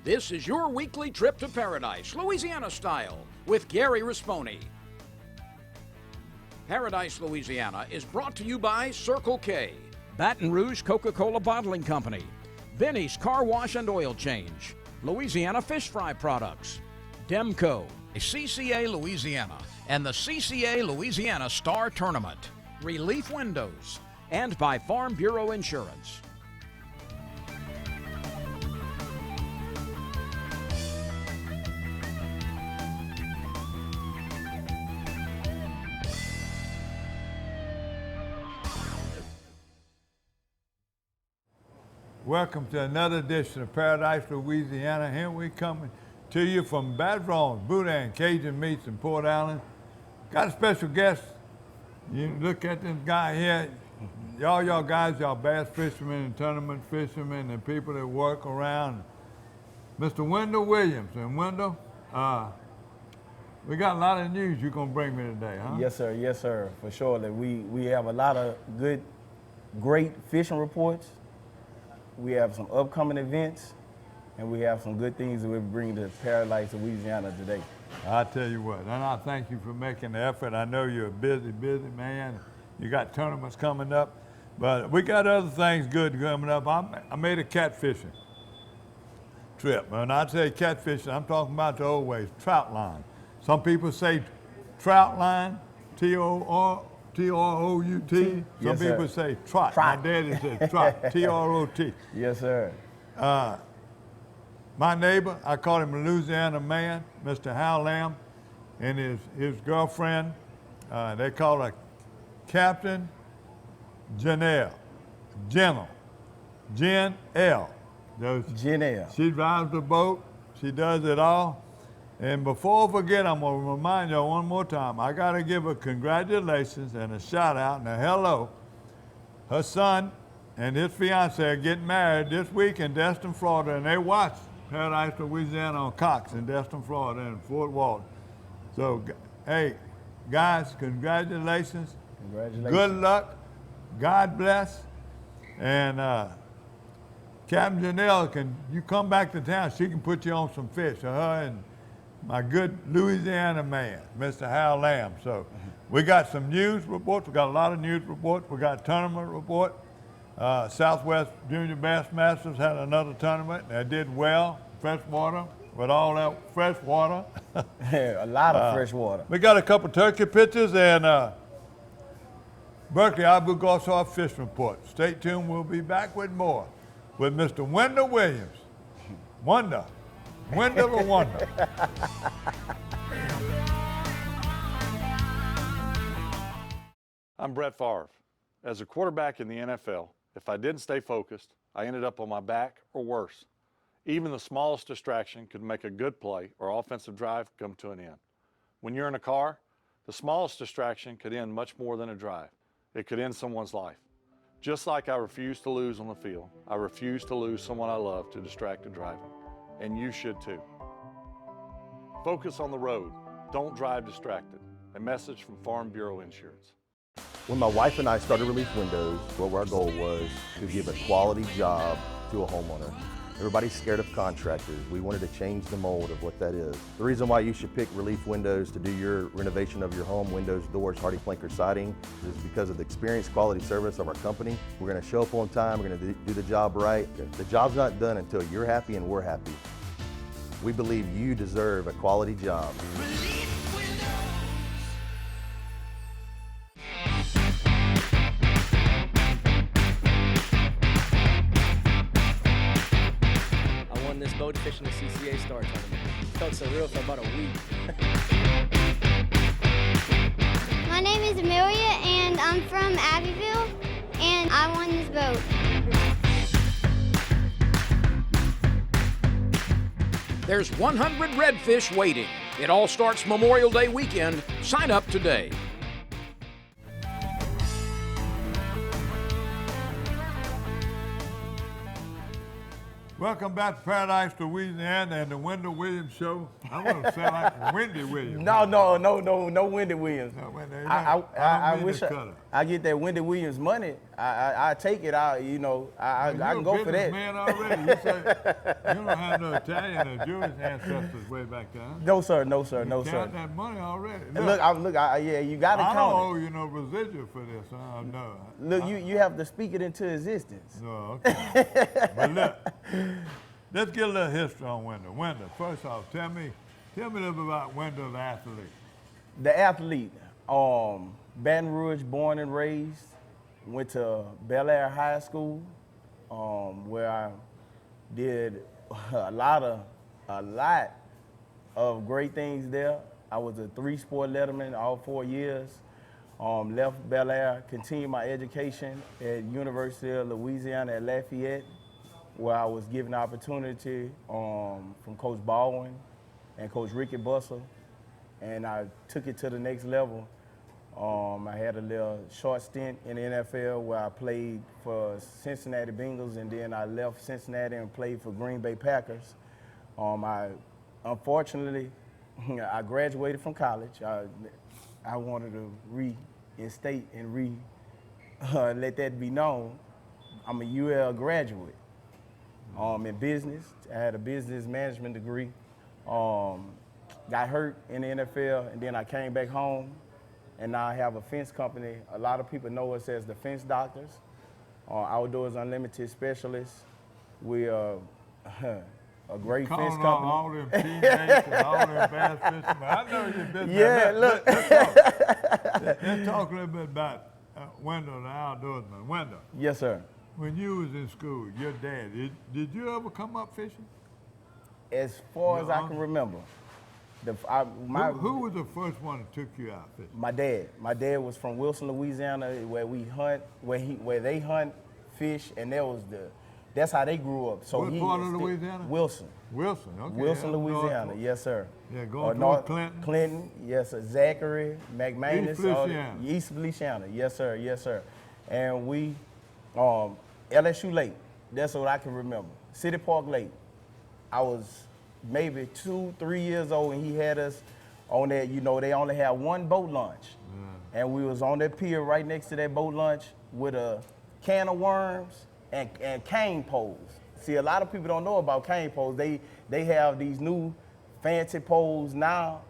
This is your weekly trip to paradise, Louisiana style, with Gary Risponi. Paradise, Louisiana is brought to you by Circle K, Baton Rouge Coca-Cola Bottling Company, Benny's Car Wash and Oil Change, Louisiana Fish Fry Products, Demco, CCA Louisiana, and the CCA Louisiana Star Tournament, Relief Windows, and by Farm Bureau Insurance. Welcome to another edition of Paradise, Louisiana. Here we coming to you from Baton Rouge, Boudin Cajun Meats in Port Allen. Got a special guest. You look at this guy here. Y'all guys, y'all bass fishermen and tournament fishermen and people that work around. Mr. Wendell Williams. And Wendell, we got a lot of news you're gonna bring me today, huh? Yes, sir, for sure. We have a lot of great fishing reports. We have some upcoming events, and we have some good things that we're bringing to Paradise, Louisiana today. I tell you what, and I thank you for making the effort. I know you're a busy man. You got tournaments coming up, but we got other things good coming up. I made a catfishing trip. When I say catfishing, I'm talking about the old ways, trout line. Some people say trout line, T-O-R-O-U-T. Some Yes, people sir. say trot. My daddy said trot, T-R-O-T. Yes, sir. My neighbor, I call him a Louisiana man, Mr. Hal Lamb, and his girlfriend, they call her Captain Janelle. Jen L. Janelle. She drives the boat. She does it all. And before I forget, I'm going to remind y'all one more time, I got to give her congratulations and a shout out and a hello. Her son and his fiance are getting married this week in Destin, Florida, and they watch Paradise, Louisiana on Cox in Destin, Florida, and Fort Walton. So, hey, guys, congratulations. Congratulations. Good luck. God bless. And Captain Janelle, you come back to town, she can put you on some fish. Her and my good Louisiana man, Mr. Hal Lamb. So we got some news reports. We got a lot of news reports. We got a tournament report. Southwest Junior Bass Masters had another tournament. They did well, freshwater, with all that fresh water. A lot of fresh water. We got a couple turkey pictures and Berkeley Abu Gosar Fish Report. Stay tuned. We'll be back with more with Mr. Wendell Williams. Wendell or Wonder? I'm Brett Favre. As a quarterback in the NFL, if I didn't stay focused, I ended up on my back or worse. Even the smallest distraction could make a good play or offensive drive come to an end. When you're in a car, the smallest distraction could end much more than a drive. It could end someone's life. Just like I refuse to lose on the field, I refuse to lose someone I love to distracted driving. And you should too. Focus on the road. Don't drive distracted. A message from Farm Bureau Insurance. When my wife and I started Relief Windows, what our goal was to give a quality job to a homeowner. Everybody's scared of contractors. We wanted to change the mold of what that is. The reason why you should pick Relief Windows to do your renovation of your home, windows, doors, hardy plank, or siding, is because of the experience, quality service of our company. We're going to show up on time. We're going to do the job right. The job's not done until you're happy and we're happy. We believe you deserve a quality job. This boat fishing the CCA Star Tournament. Felt surreal for about a week. My name is Amelia and I'm from Abbeville and I won this boat. There's 100 redfish waiting. It all starts Memorial Day weekend. Sign up today. Welcome back to Paradise, Louisiana, and the Wendell Williams Show. I want to sound like Wendy Williams. No Wendy Williams. No, Wendy, I wish I get that Wendy Williams money I take it out. You know, I can go for that. Man, already. You say you don't have no Italian or Jewish ancestors way back there. Huh? No sir, no sir, no You sir. count that money already. Look, yeah, you got to I don't count owe you no residual for this. No. it. Look, you have to speak it into existence. No, okay. But look, let's get a little history on Wendell. Wendell, first off, tell me a little bit about Wendell the athlete. The athlete, Baton Rouge, born and raised. Went to Bel Air High School, where I did a lot of great things there. I was a 3-sport letterman all 4 years. Left Bel Air, continued my education at University of Louisiana at Lafayette, where I was given the opportunity from Coach Baldwin and Coach Ricky Bussell, and I took it to the next level. I had a little short stint in the NFL where I played for Cincinnati Bengals, and then I left Cincinnati and played for Green Bay Packers. Unfortunately, I graduated from college. I wanted to reinstate and let that be known. I'm a UL graduate in business. I had a business management degree. Got hurt in the NFL, and then I came back home. And now I have a fence company. A lot of people know us as the Fence Doctors, Outdoors Unlimited Specialists. We are a great fence company. All them teammates and all them bass fishermen. I know you're business. Yeah, look. Let's talk a little bit about Wendell, the outdoorsman. Wendell. Yes, sir. When you was in school, your dad, did you ever come up fishing? As far as I can remember. Who was the first one that took you out fishing? My dad. My dad was from Wilson, Louisiana, where they hunt, fish, and that's how they grew up. So what part of Louisiana? Wilson. Wilson, okay. Wilson, Louisiana, yes, sir. Yeah, going towards Clinton? Clinton, yes, sir. Zachary, McManus. East Feliciana. East Feliciana, yes, sir, yes, sir. And we, LSU Lake, that's what I can remember. City Park Lake. I was maybe 2-3 years old, and he had us on that. You know, they only had one boat launch, and we was on that pier right next to that boat launch with a can of worms and cane poles. See, a lot of people don't know about cane poles. They have these new fancy poles now.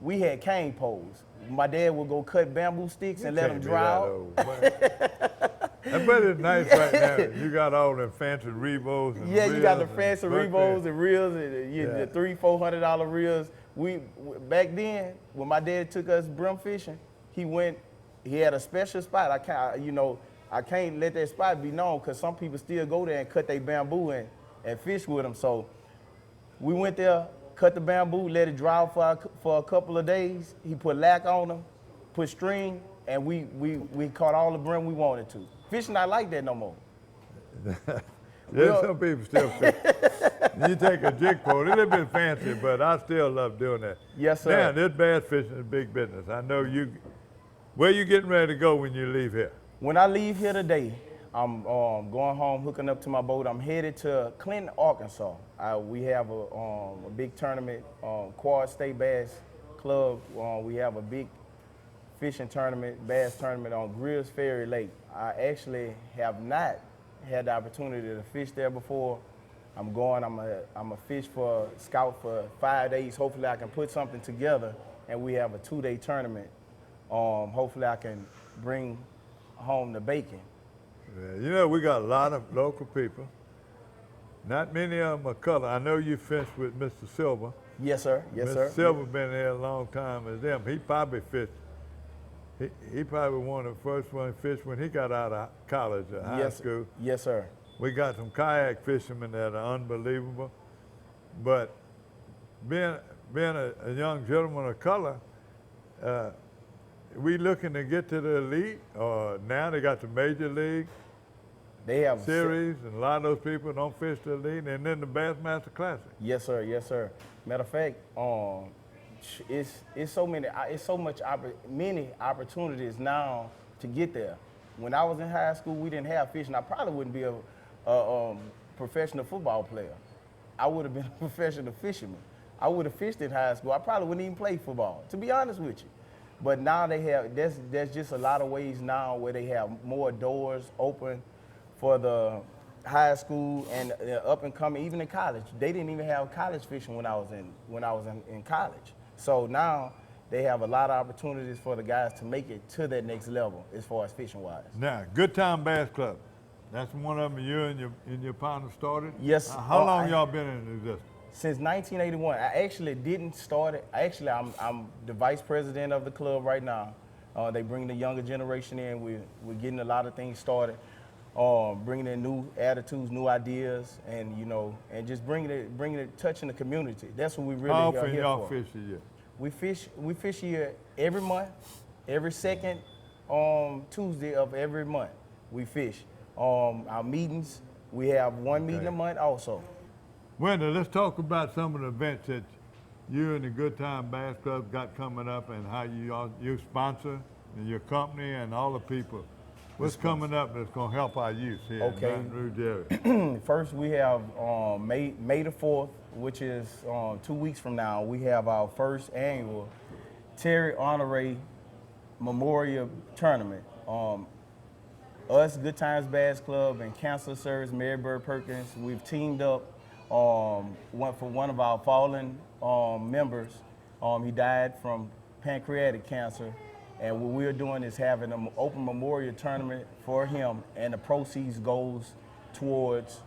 We had cane poles. My dad would go cut bamboo sticks and let them dry out. That bet is nice right now. You got all them fancy Revos and yeah, reels. You got the fancy Revos and reels and the $300-$400 reels. Back then, when my dad took us brim fishing, he had a special spot. I can't let that spot be known because some people still go there and cut their bamboo and fish with them. So we went there, cut the bamboo, let it dry for a couple of days. He put lac on them, put string, and we caught all the brim we wanted to. Fishing not like that no more. There's some people still fish. You take a jig pole, it's a little bit fancy, but I still love doing that. Yes, sir. Now, this bass fishing is big business. I know where you getting ready to go when you leave here? When I leave here today, I'm going home, hooking up to my boat. I'm headed to Clinton, Arkansas. We have a big tournament, Quad State Bass Club. We have a big fishing tournament, bass tournament on Greers Ferry Lake. I actually have not had the opportunity to fish there before. I'm a fish for scout for 5 days. Hopefully I can put something together, and we have a 2-day tournament. Hopefully I can bring home the bacon. Yeah, you know, we got a lot of local people. Not many of them are color. I know you fished with Mr. Silver. Yes, sir. Yes, sir. Mr. Silver been here a long time as them. He probably fished. He probably one of the first one to fish when he got out of college or high school. Yes, sir. We got some kayak fishermen that are unbelievable. But being a young gentleman of color, we looking to get to the elite, or now they got the major league series, and a lot of those people don't fish the elite, and then the Bassmaster Classic. Yes, sir. Yes, sir. Matter of fact, it's many opportunities now to get there. When I was in high school, we didn't have fishing. I probably wouldn't be a professional football player. I would have been a professional fisherman. I would have fished in high school. I probably wouldn't even play football, to be honest with you. But now they have, there's just a lot of ways now where they have more doors open for the high school and up and coming, even in college. They didn't even have college fishing when I was in college. So now they have a lot of opportunities for the guys to make it to that next level as far as fishing wise. Now, Good Time Bass Club. That's one of them you and your partner started? Yes. How long y'all been in existence? Since 1981. I actually didn't start it. Actually, I'm the vice president of the club right now. They bring the younger generation in. We're getting a lot of things started. Bringing in new attitudes, new ideas, and and just bringing it, touching the community. That's what we really How are often here y'all for. fish a year? We fish here every month, every second Tuesday of every month. We fish. Our meetings, we have one meeting a month also. Wendell, let's talk about some of the events that you and the Good Time Bass Club got coming up and how you sponsor and your company and all the people. What's coming up that's going to help our youth here in Baton Rouge area? First, we have May the 4th, which is 2 weeks from now. We have our first annual Terry Honore Memorial Tournament. Us, Good Times Bass Club, and Cancer Service, Mary Bird Perkins, we've teamed up for one of our fallen members. He died from pancreatic cancer. And what we're doing is having an open memorial tournament for him, and the proceeds goes towards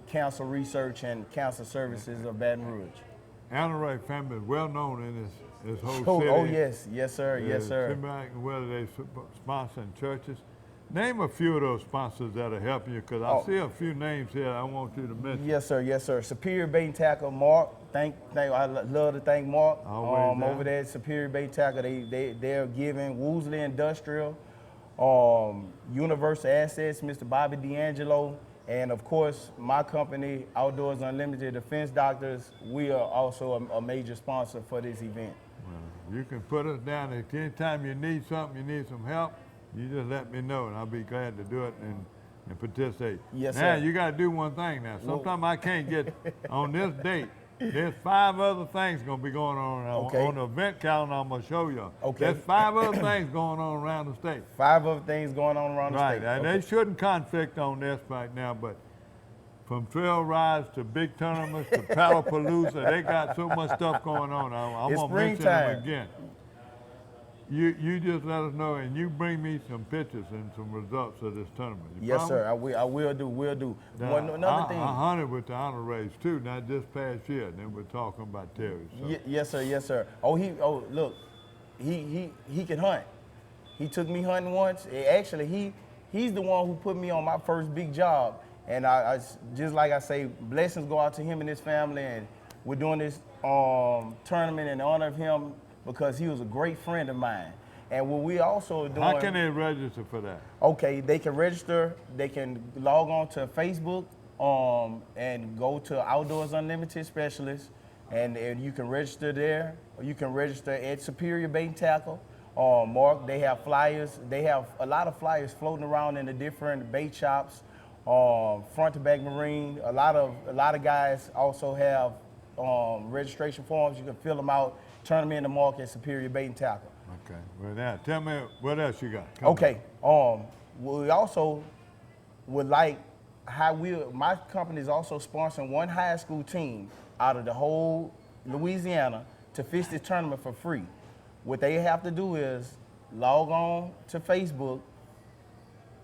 cancer research and cancer services of Baton Rouge. Honore family is well known in this whole city. Oh yes, yes sir, yes sir. Whether they sponsoring churches. Name a few of those sponsors that are helping you, because I see a few names here I want you to mention. Yes sir, yes sir. Superior Bait and Tackle, Mark. I love to thank Mark over there at Superior Bait and Tackle. They're giving Woolsey Industrial, Universal Assets, Mr. Bobby D'Angelo, and of course my company, Outdoors Unlimited Defense Doctors. We are also a major sponsor for this event. Well, you can put us down at any time you need something, you need some help. You just let me know, and I'll be glad to do it and participate. Yes, now, sir. you got to do one thing now. Sometimes I can't get on this date. There's 5 other things going to be going on on the event calendar I'm going to show you. Okay. There's 5 other things going on around the state. 5 other things going on around the state. Right, and they shouldn't conflict on this right now, but from trail rides to big tournaments to Paddlepalooza, they got so much stuff going on. I'm going to mention them again. You just let us know, and you bring me some pictures and some results of this tournament. Yes, sir. I will do. Now, another thing. I hunted with the honor race too, not just past year. And then we're talking about Terry. So. Yes, sir. Yes, sir. Look, he can hunt. He took me hunting once. Actually, he's the one who put me on my first big job. And I just like I say, blessings go out to him and his family. And we're doing this tournament in honor of him, because he was a great friend of mine. And what we also are doing... How can they register for that? Okay, they can register. They can log on to Facebook and go to Outdoors Unlimited Specialists, and you can register there. Or you can register at Superior Bait and Tackle. Mark, they have flyers. They have a lot of flyers floating around in the different bait shops, front to back marine. A lot of guys also have registration forms. You can fill them out. Turn them in to Mark at Superior Bait and Tackle. Okay. Well, now tell me what else you got. Okay. We also would like my company is also sponsoring one high school team out of the whole Louisiana to fish this tournament for free. What they have to do is log on to Facebook,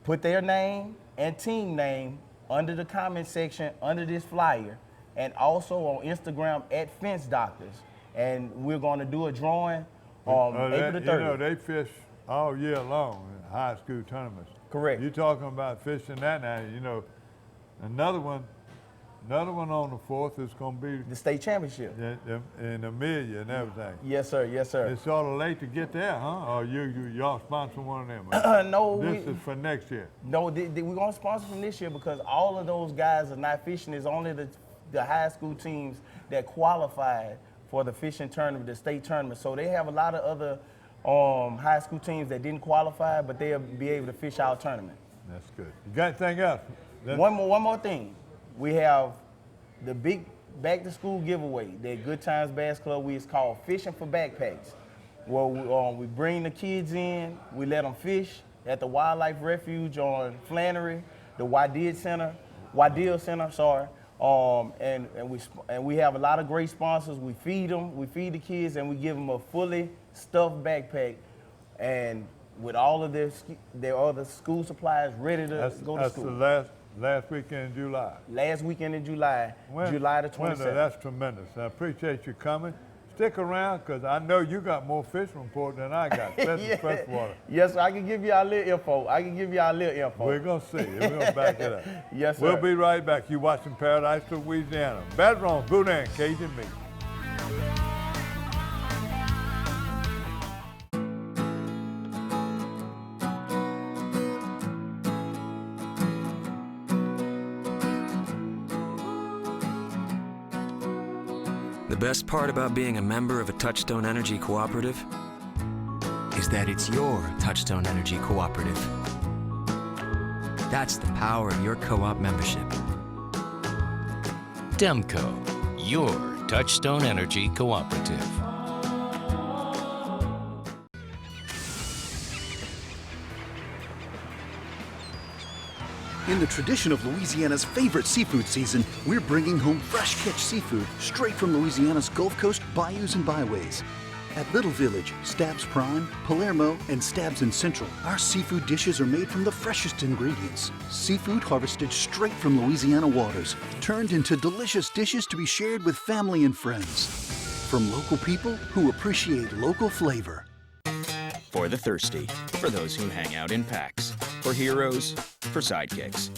put their name and team name under the comment section under this flyer, and also on Instagram at Fence Doctors. And we're going to do a drawing on April the 30th. You know, they fish all year long in high school tournaments. Correct. You're talking about fishing that now. You know, another one on the 4th is going to be the state championship in Amelia and everything. Yes, sir. Yes, sir. It's sort of late to get there, huh? Or y'all sponsor one of them? No. This is for next year. No, we're going to sponsor from this year, because all of those guys are not fishing. It's only the high school teams that qualified for the fishing tournament, the state tournament. So they have a lot of other high school teams that didn't qualify, but they'll be able to fish our tournament. That's good. You got anything else? One more thing. We have the big back to school giveaway that Good Times Bass Club, it's called Fishing for Backpacks. Well, we bring the kids in, we let them fish at the Wildlife Refuge on Flannery, the Wadid Center, and we have a lot of great sponsors. We feed them, we feed the kids, and we give them a fully stuffed backpack, and with all of their other school supplies ready to go to school. That's the last weekend in July. Last weekend in July, July the 27th. Wendell, that's tremendous. I appreciate you coming. Stick around, because I know you got more fish report than I got, especially freshwater. Yes, sir, I can give you our little info. We're going to see. We're going to back it up. Yes, sir. We'll be right back. You watching Paradise to Louisiana. Badron, Boudin, Cajun Meat. The best part about being a member of a Touchstone Energy Cooperative is that it's your Touchstone Energy Cooperative. That's the power of your co-op membership. Demco, your Touchstone Energy Cooperative. In the tradition of Louisiana's favorite seafood season, we're bringing home fresh catch seafood straight from Louisiana's Gulf Coast bayous and byways. At Little Village, Stabs Prime, Palermo, and Stabs in Central, our seafood dishes are made from the freshest ingredients. Seafood harvested straight from Louisiana waters, turned into delicious dishes to be shared with family and friends. From local people who appreciate local flavor. For the thirsty, for those who hang out in packs, for heroes, for sidekicks,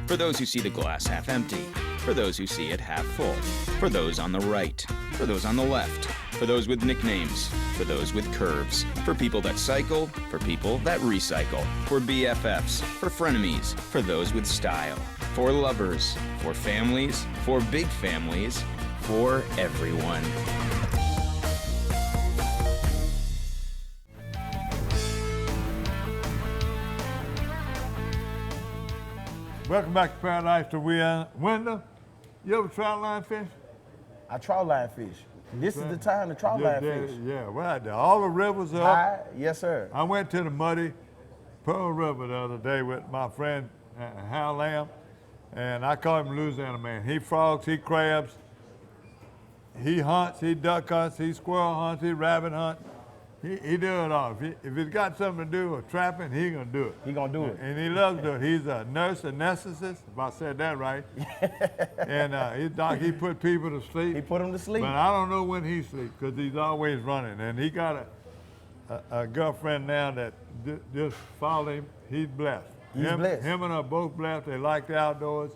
for those who see the glass half empty, for those who see it half full, for those on the right, for those on the left, for those with nicknames, for those with curves, for people that cycle, for people that recycle, for BFFs, for frenemies, for those with style, for lovers, for families, for big families, for everyone. Welcome back to Paradise to Wendell. You ever trout line fish? I trout line fish. This is the time to trout line fish. Yeah, right there. All the rivers are High, up. yes, sir. I went to the muddy Pearl River the other day with my friend Hal Lamb, and I call him Louisiana man. He frogs, he crabs, he hunts, he duck hunts, he squirrel hunts, he rabbit hunts. He do it all. If he's got something to do with trapping, he gonna do it. He gonna do it. And he loves to do it. He's a nurse anesthetist, if I said that right. And he put people to sleep. He put them to sleep. But I don't know when he sleeps, because he's always running. And he got a girlfriend now that just follow him. He's blessed. He's blessed. Him and her both blessed. They like the outdoors.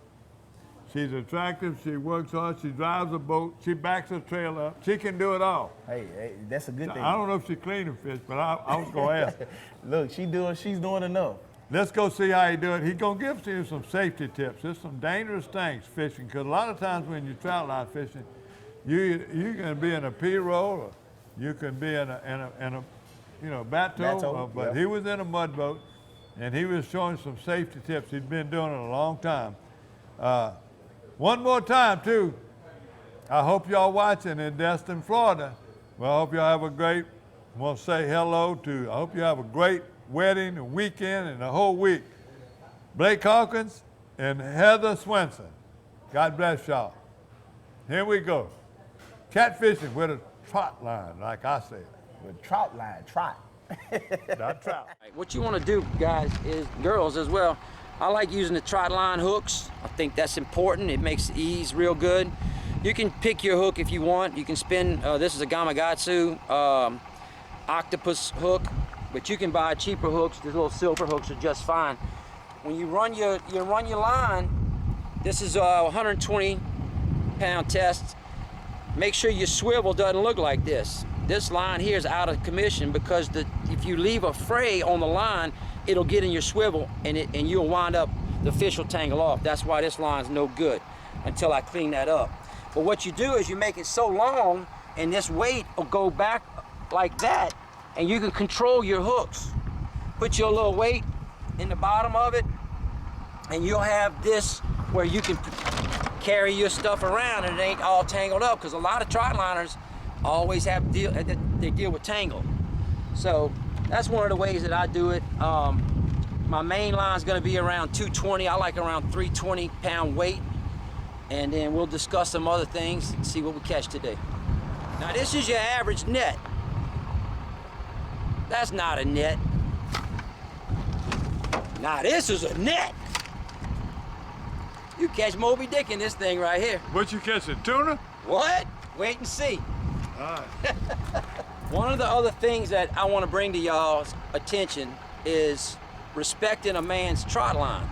She's attractive, she works hard, she drives a boat, she backs a trailer up. She can do it all. Hey, that's a good thing. I don't know if she cleaning fish, but I was gonna ask. Look, she's doing enough. Let's go see how he do it. He's gonna give you some safety tips. There's some dangerous things fishing, because a lot of times when you trout line fishing, you can be in a P-roll, or you can be in a bateau, but he was in a mud boat, and he was showing some safety tips. He'd been doing it a long time. One more time, too. I hope y'all watching in Destin, Florida. Well, I hope y'all have a great, I want to say hello to, I hope you have a great wedding, a weekend, and a whole week. Blake Hawkins and Heather Swenson. God bless y'all. Here we go. Catfishing with a trot line, like I said. With trout line, trot. Not trout. What you want to do, guys, is girls as well. I like using the trot line hooks. I think that's important. It makes the ease real good. You can pick your hook if you want. You can spin, this is a Gamakatsu octopus hook, but you can buy cheaper hooks. These little silver hooks are just fine. When you run your line, this is a 120-pound test. Make sure your swivel doesn't look like this. This line here is out of commission because if you leave a fray on the line, it'll get in your swivel and you'll wind up, the fish will tangle off. That's why this line's no good until I clean that up. But what you do is you make it so long and this weight will go back like that and you can control your hooks. Put your little weight in the bottom of it and you'll have this where you can carry your stuff around and it ain't all tangled up, because a lot of trot liners always they deal with tangle. So that's one of the ways that I do it. My main line is going to be around 220. I like around 320-pound weight. And then we'll discuss some other things and see what we catch today. Now this is your average net. That's not a net. Now this is a net. You catch Moby Dick in this thing right here. What you catching, tuna? What? Wait and see. All right. One of the other things that I want to bring to y'all's attention is respecting a man's trot line.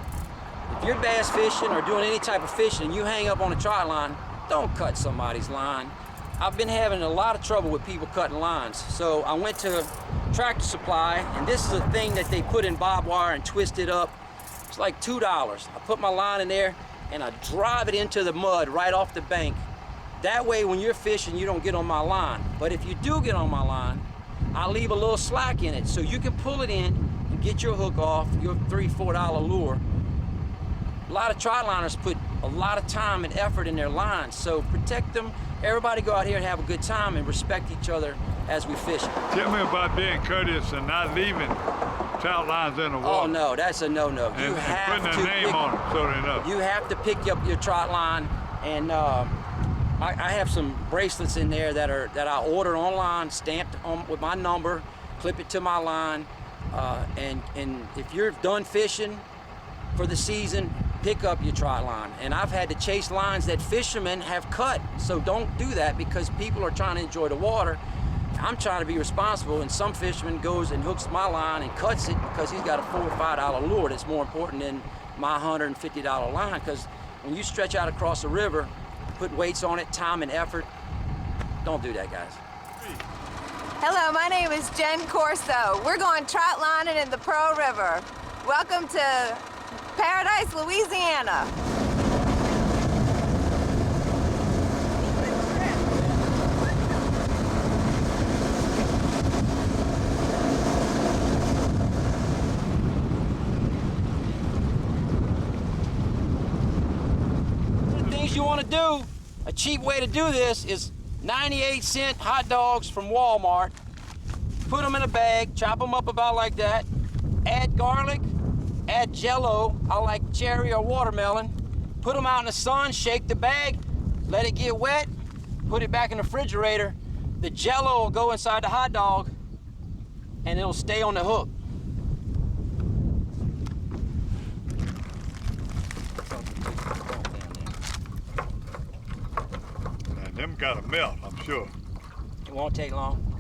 If you're bass fishing or doing any type of fishing and you hang up on a trot line, don't cut somebody's line. I've been having a lot of trouble with people cutting lines. So I went to Tractor Supply, and this is a thing that they put in barbed wire and twist it up. It's like $2. I put my line in there and I drive it into the mud right off the bank. That way when you're fishing, you don't get on my line. But if you do get on my line, I leave a little slack in it so you can pull it in and get your hook off, your $3, $4 lure. A lot of trot liners put a lot of time and effort in their lines, so protect them. Everybody go out here and have a good time and respect each other as we fish. Tell me about being courteous and not leaving trout lines in the water. Oh no, that's a no-no. And putting a name on it so they know. You have to pick up your trot line, and I have some bracelets in there that I order online, stamped on with my number, clip it to my line, and if you're done fishing for the season, pick up your trot line. And I've had to chase lines that fishermen have cut, so don't do that because people are trying to enjoy the water. I'm trying to be responsible, and some fisherman goes and hooks my line and cuts it because he's got a $4 or $5 lure that's more important than my $150 line, because when you stretch out across the river, put weights on it, time and effort, don't do that, guys. Hello, my name is Jen Corso. We're going trot lining in the Pearl River. Welcome to Paradise, Louisiana. The things you want to do, a cheap way to do this is 98-cent hot dogs from Walmart. Put them in a bag, chop them up about like that, add garlic, add Jell-O, I like cherry or watermelon, put them out in the sun, shake the bag, let it get wet, put it back in the refrigerator. The Jell-O will go inside the hot dog and it'll stay on the hook. And them gotta melt, I'm sure. It won't take long.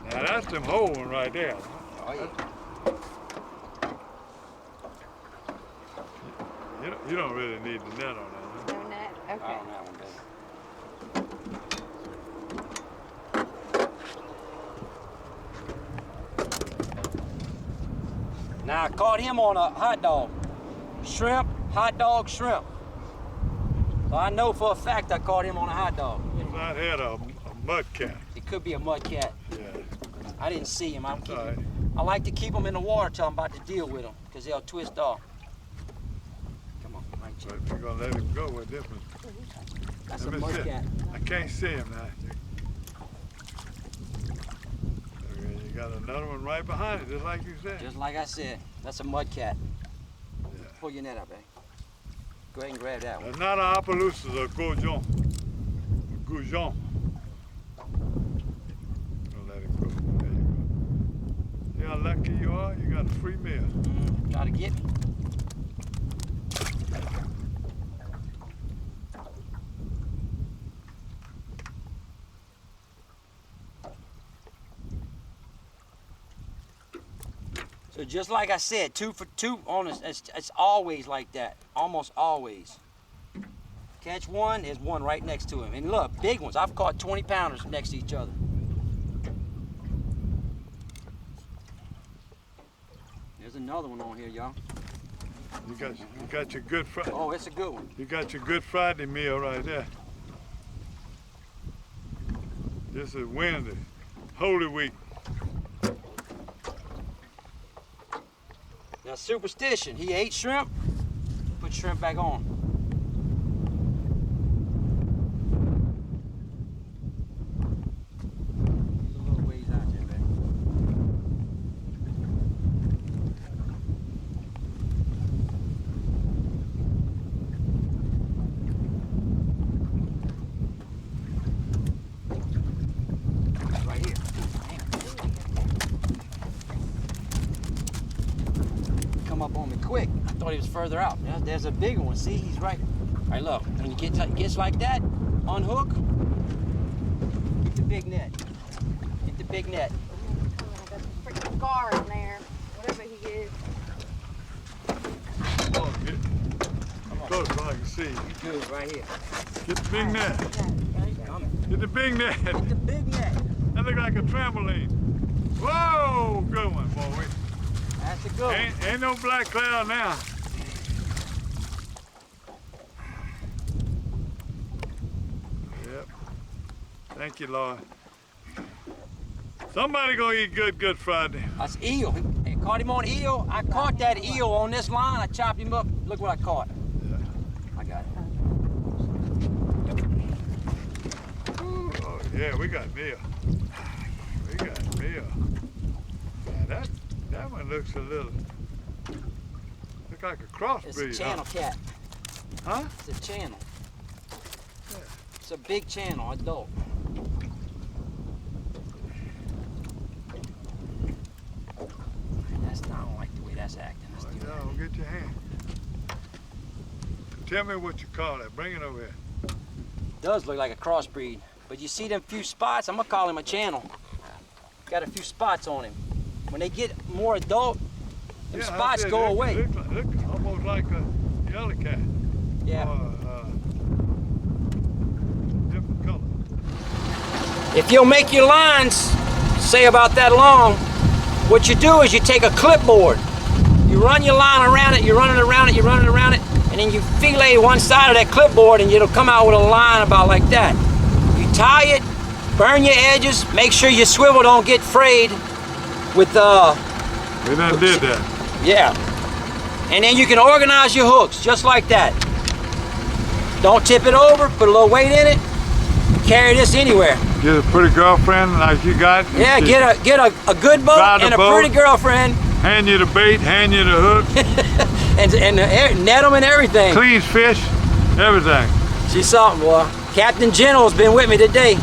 That's them whole one right there. Oh, yeah. You don't really need the net on that. No net? Okay. I don't have one, baby. Now I caught him on a hot dog. Shrimp, hot dog, shrimp. So I know for a fact I caught him on a hot dog. I had a mud cat. It could be a mud cat. Yeah. I didn't see him. Right. I like to keep them in the water till I'm about to deal with them, because they'll twist off. Come on, right, But if you're gonna let him go with this one. That's a mud cat. I can't see him now. Okay, you got another one right behind it, just like you said. Just like I said, that's a mud cat. Yeah. Pull your net up, eh? Go ahead and grab that one. That's not an Opelousas, a goujon. A goujon. Don't let him go. There you go. See how lucky you are? You got a free meal. Try to get me. So just like I said, 2 for 2 on us. It's always like that, almost always. Catch one, there's one right next to him. And look, big ones. I've caught 20-pounders next to each other. There's another one on here, y'all. You got your good Friday. Oh, it's a good one. You got your Good Friday meal right there. This is Wednesday, Holy Week. Now, superstition, he ate shrimp, put shrimp back on. A little ways out there, baby. Right here. Come up on me quick. I thought he was further out. There's a bigger one. See, he's right. All right, look. When you gets like that, unhook. Get the big net. Get the big net. Got a freaking scar in there, whatever he is. Oh, get close so I can see. Good, right here. Get the big net. Get the big net. Get the big net. That look like a trampoline. Whoa, good one, boy. That's a good one. Ain't no black cloud now. Yep. Thank you, Lord. Somebody gonna eat Good Friday. That's eel. He caught him on eel. I caught that eel on this line. I chopped him up. Look what I caught. Yeah. I got it. Oh, yeah, we got meal. We got meal. Yeah, that one looks a little, look like a crossbreed. It's a channel cat. Huh? It's a channel. Yeah. It's a big channel, adult. I don't like the way that's acting. Let's do that. Don't get your hand. Tell me what you call it. Bring it over here. Does look like a crossbreed, but you see them few spots? I'm gonna call him a channel. Got a few spots on him. When they get more adult, them spots go away. Look almost like a yellow cat. Yeah. Or, different color. If you'll make your lines, say about that long, what you do is you take a clipboard, you run your line around it, you run it around it, you run it around it, and then you fillet one side of that clipboard and it'll come out with a line about like that. You tie it, burn your edges, make sure your swivel don't get frayed with We done did that. Yeah. And then you can organize your hooks just like that. Don't tip it over, put a little weight in it, carry this anywhere. Get a pretty girlfriend like you got. Yeah, get a good boat and a pretty girlfriend. Hand you the bait, hand you the hook. and net them and everything. Clean fish, everything. She's something, boy. Captain General's been with me today.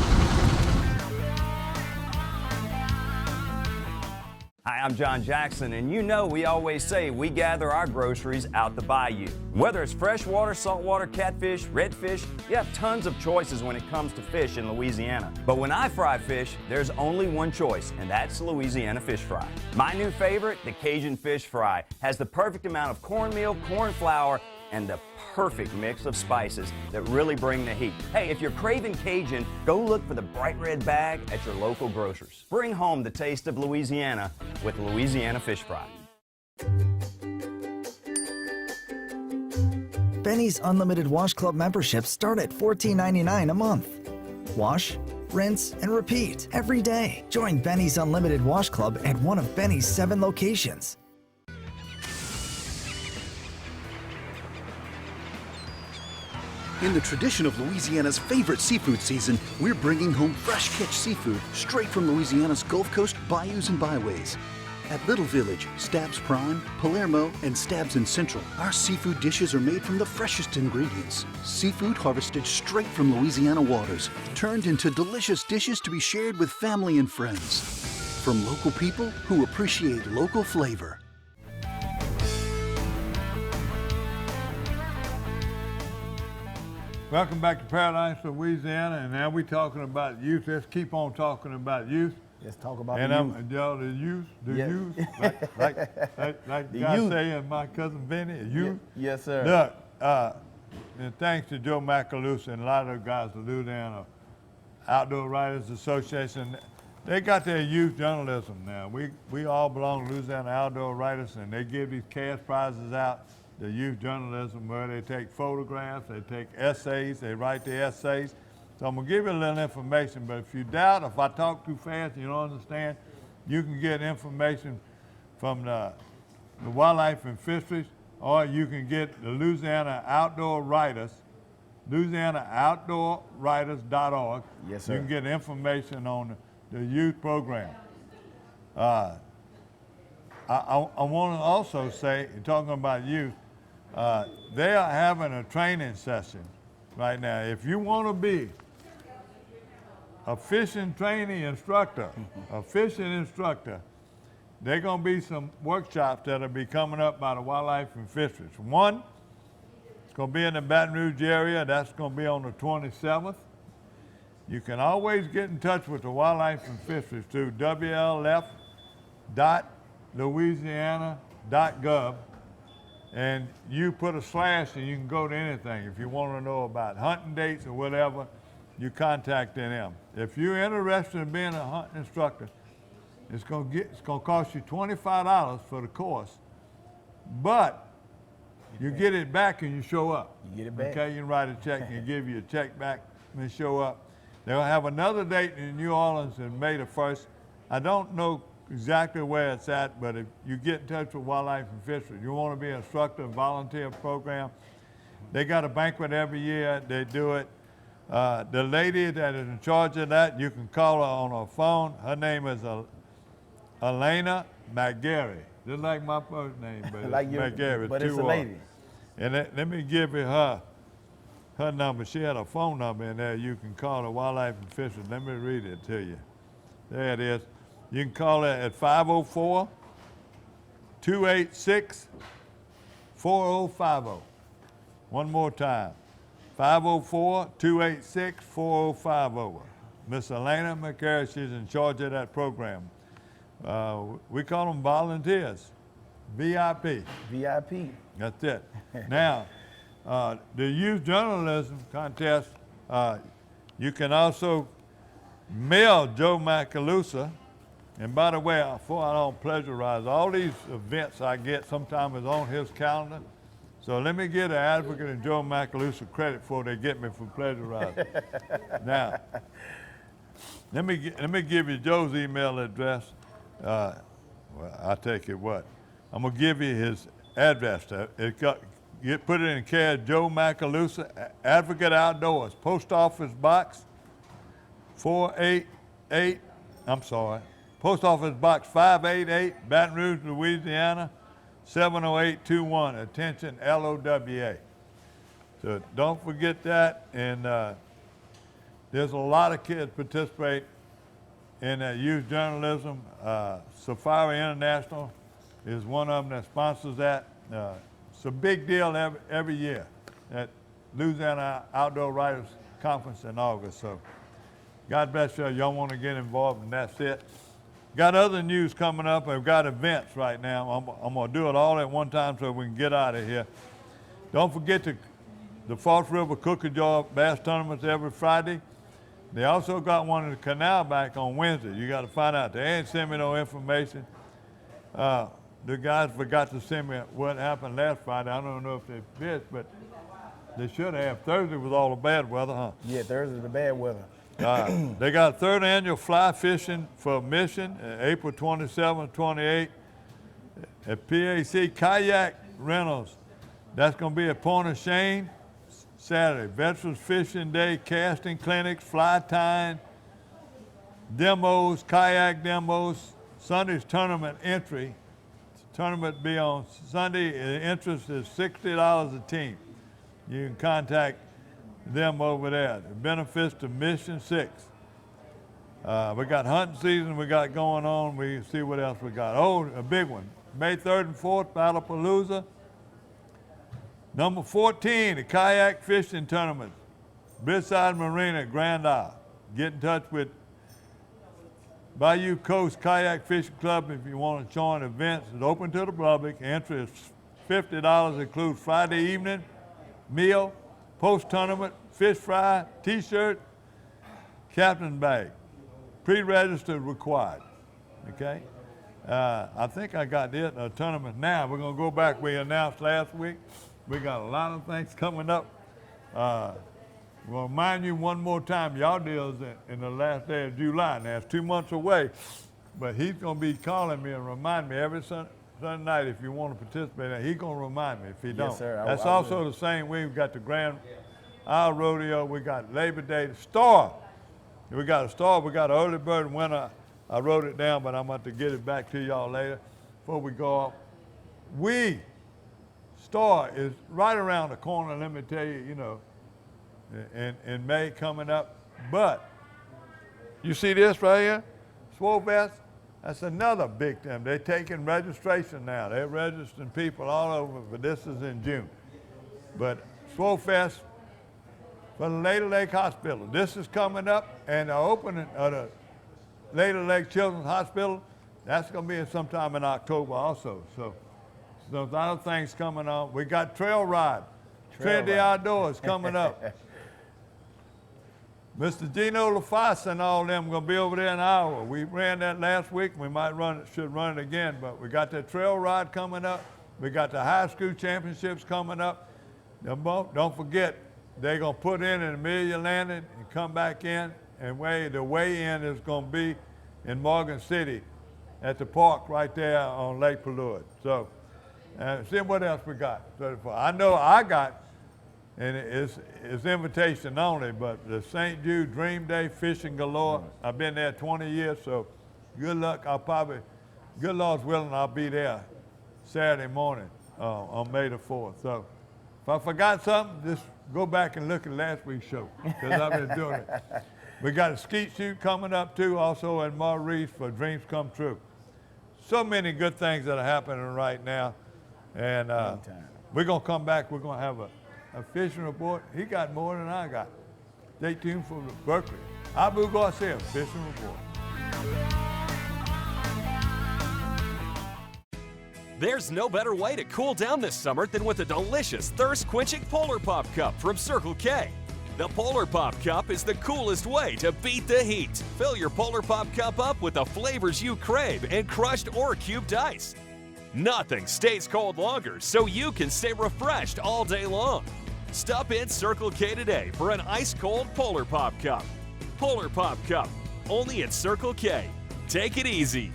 Hi, I'm John Jackson, and you know we always say we gather our groceries out the bayou. Whether it's freshwater, saltwater, catfish, redfish, you have tons of choices when it comes to fish in Louisiana. But when I fry fish, there's only one choice, and that's Louisiana fish fry. My new favorite, the Cajun fish fry, has the perfect amount of cornmeal, corn flour, and the perfect mix of spices that really bring the heat. Hey, if you're craving Cajun, go look for the bright red bag at your local grocers. Bring home the taste of Louisiana with Louisiana Fish Fry. Benny's Unlimited Wash Club memberships start at $14.99 a month. Wash, rinse, and repeat every day. Join Benny's Unlimited Wash Club at one of Benny's 7 locations. In the tradition of Louisiana's favorite seafood season, we're bringing home fresh catch seafood straight from Louisiana's Gulf Coast bayous and byways. At Little Village, Stabs Prime, Palermo, and Stabs in Central, our seafood dishes are made from the freshest ingredients. Seafood harvested straight from Louisiana waters, turned into delicious dishes to be shared with family and friends. From local people who appreciate local flavor. Welcome back to Paradise, Louisiana, and now we're talking about youth. Let's keep on talking about youth. Let's talk about and the youth. Y'all, the youth, like the God youth. say, and my cousin Benny, youth. Yes, sir. Look, and thanks to Joe Macalusa and a lot of the guys, the Louisiana Outdoor Writers Association, they got their youth journalism now. We all belong to Louisiana Outdoor Writers, and they give these cash prizes out. The youth journalism where they take photographs, they take essays, they write the essays. So I'm gonna give you a little information, but if you doubt, if I talk too fast and you don't understand, you can get information from the Wildlife and Fisheries, or you can get the Louisiana Outdoor Writers, LouisianaOutdoorWriters.org. Yes, sir. You can get information on the youth program. I want to also say, talking about youth, they are having a training session right now. If you want to be a fishing training instructor, there are going to be some workshops that'll be coming up by the Wildlife and Fisheries. One, it's going to be in the Baton Rouge area. That's going to be on the 27th. You can always get in touch with the Wildlife and Fisheries through wlf.louisiana.gov, and you put a slash and you can go to anything. If you want to know about hunting dates or whatever, you contact them. If you're interested in being a hunting instructor, it's going to cost you $25 for the course, but you get it back and you show up. You get it back. Okay, you can write a check and give you a check back and show up. They'll have another date in New Orleans on May the 1st. I don't know exactly where it's at, but if you get in touch with Wildlife and Fisheries, you want to be an instructor, volunteer program, they got a banquet every year. They do it. The lady that is in charge of that, you can call her on her phone. Her name is Elena McGarry, just like my first name, but like it's you, McGarry. but it's a lady. And let me give you her number. She had a phone number in there. You can call the Wildlife and Fisheries. Let me read it to you. There it is. You can call her at 504-286-4050. One more time, 504-286-4050. Miss Elena McCarry, she's in charge of that program. We call them volunteers, VIP. VIP. That's it. Now, the youth journalism contest, you can also mail Joe Macalusa. And by the way, before I don't plagiarize, all these events I get sometimes is on his calendar. So let me give the Advocate and Joe Macalusa credit before they get me for plagiarizing. Now, let me give you Joe's email address. Well, I'll take it what? I'm gonna give you his address. Put it in care of Joe Macalusa, Advocate Outdoors, Post Office Box 488, Post Office Box 588, Baton Rouge, Louisiana, 70821. Attention, LOWA. So don't forget that. And there's a lot of kids participate in youth journalism. Safari International is one of them that sponsors that. It's a big deal every year at Louisiana Outdoor Writers Conference in August. So God bless you. Y'all want to get involved, and that's it. Got other news coming up. I've got events right now. I'm going to do it all at one time so we can get out of here. Don't forget the False River Cookie Jar Bass Tournaments every Friday. They also got one in the canal back on Wednesday. You got to find out. They ain't sent me no information. The guys forgot to send me what happened last Friday. I don't know if they fished, but they should have. Thursday was all the bad weather, huh? Yeah, Thursday's the bad weather. They got a third annual fly fishing for Mission, April 27th, 28th at PAC Kayak Rentals. That's going to be at Point of Shane Saturday. Veterans Fishing Day, casting clinics, fly tying, demos, kayak demos. Sunday's tournament entry. Tournament be on Sunday. The interest is $60 a team. You can contact them over there. The benefits to Mission 6. We got hunting season we got going on. We see what else we got. Oh, a big one. May 3rd and 4th, Battlepalooza. Number 14, the kayak fishing tournament. Bridgeside Marina, Grand Isle. Get in touch with Bayou Coast Kayak Fishing Club if you want to join events. It's open to the public. Entry is $50, includes Friday evening meal, post-tournament, fish fry, t-shirt, captain bag. Pre-registered required, okay? I think I got it in a tournament now. We're gonna go back, we announced last week. We got a lot of things coming up. We'll remind you one more time, y'all deal's in the last day of July. Now, it's 2 months away, but he's going to be calling me and remind me every Sunday night if you want to participate. He's going to remind me if he don't. Yes, sir. That's also the same way. We've got the Grand Isle Rodeo. We got Labor Day, the Star. We got a Star. We got an early bird winner. I wrote it down, but I'm about to get it back to y'all later before we go off. Star is right around the corner, let me tell you, you know, in May coming up. But you see this right here, Swovest? That's another big thing. They're taking registration now. They're registering people all over, but this is in June. But Swovest for the Later Lake Hospital. This is coming up, and the opening of the Later Lake Children's Hospital, that's going to be sometime in October also. So there's a lot of things coming on. We got Trail Ride. Trinity Outdoors coming up. Mr. Gino LaFosse and all them going to be over there in Iowa. We ran that last week. We might should run it again, but we got that trail ride coming up. We got the high school championships coming up. Don't forget, they're going to put in Amelia Landing and come back in, and the weigh-in is going to be in Morgan City at the park right there on Lake Palourde. So, see what else we got. I know I got, and it's invitation only, but the St. Jude Dream Day Fishing Galore. I've been there 20 years, so good luck. Good Lord's willing, I'll be there Saturday morning on May the 4th. So if I forgot something, just go back and look at last week's show, because I've been doing it. We got a skeet shoot coming up too, also in Maurice for Dreams Come True. So many good things that are happening right now. And we're going to come back. We're going to have a fishing report. He got more than I got. Stay tuned for Berkeley. Abu Garcia, fishing report. There's no better way to cool down this summer than with a delicious thirst-quenching Polar Pop Cup from Circle K. The Polar Pop Cup is the coolest way to beat the heat. Fill your Polar Pop Cup up with the flavors you crave and crushed or cubed ice. Nothing stays cold longer, so you can stay refreshed all day long. Stop in Circle K today for an ice-cold Polar Pop Cup. Polar Pop Cup, only at Circle K. Take it easy.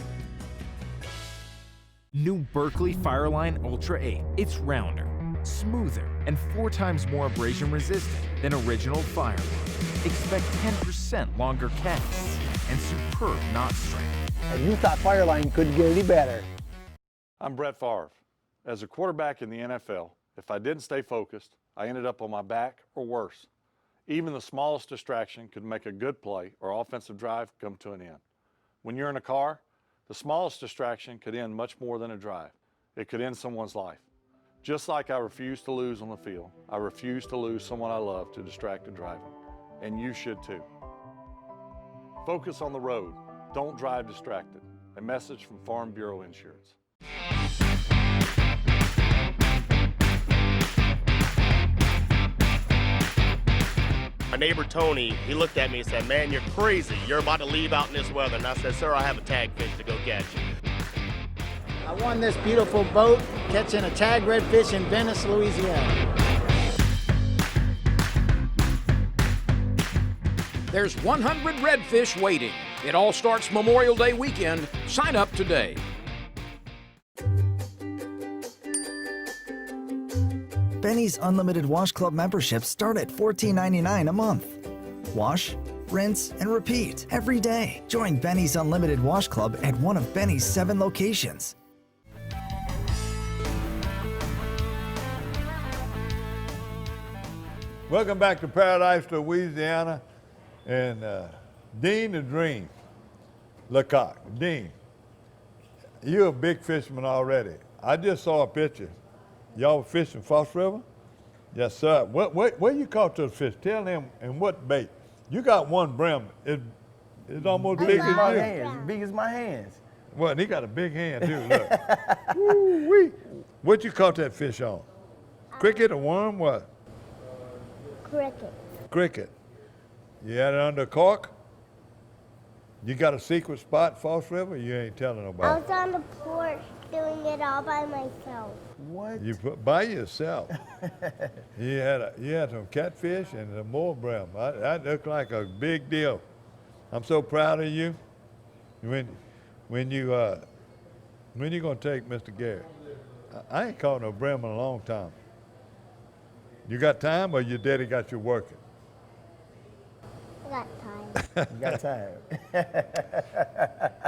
New Berkeley Fireline Ultra 8. It's rounder, smoother, and 4 times more abrasion resistant than original Fireline. Expect 10% longer casts and superb knot strength. And you thought Fireline couldn't get any better. I'm Brett Favre. As a quarterback in the NFL, if I didn't stay focused, I ended up on my back or worse. Even the smallest distraction could make a good play or offensive drive come to an end. When you're in a car, the smallest distraction could end much more than a drive. It could end someone's life. Just like I refuse to lose on the field, I refuse to lose someone I love to distracted driving. And you should too. Focus on the road. Don't drive distracted. A message from Farm Bureau Insurance. My neighbor Tony, he looked at me and said, "Man, you're crazy. You're about to leave out in this weather." And I said, "Sir, I have a tag fish to go catch." I won this beautiful boat catching a tag redfish in Venice, Louisiana. There's 100 redfish waiting. It all starts Memorial Day weekend. Sign up today. Benny's Unlimited Wash Club memberships start at $14.99 a month. Wash, rinse, and repeat every day. Join Benny's Unlimited Wash Club at one of Benny's 7 locations. Welcome back to Paradise, Louisiana, and Dean the Dream Lecoq. Dean, you're a big fisherman already. I just saw a picture. Y'all were fishing Foss River? Yes, sir. Where you caught those fish? Tell them, and what bait? You got one brim. It's almost big as my you. hands, big as my hands. Well, and he got a big hand too, look. Woo-wee. What you caught that fish on? Cricket, a worm, what? Cricket. Cricket. You had it under a cork? You got a secret spot, Foss River? You ain't telling I nobody. was on the porch doing it it all by myself. What? You put by yourself. you had some catfish and some more brim. That looked like a big deal. I'm so proud of you. When you gonna take Mr. Gary? I ain't caught no brim in a long time. You got time, or your daddy got you working? I got time. You got time.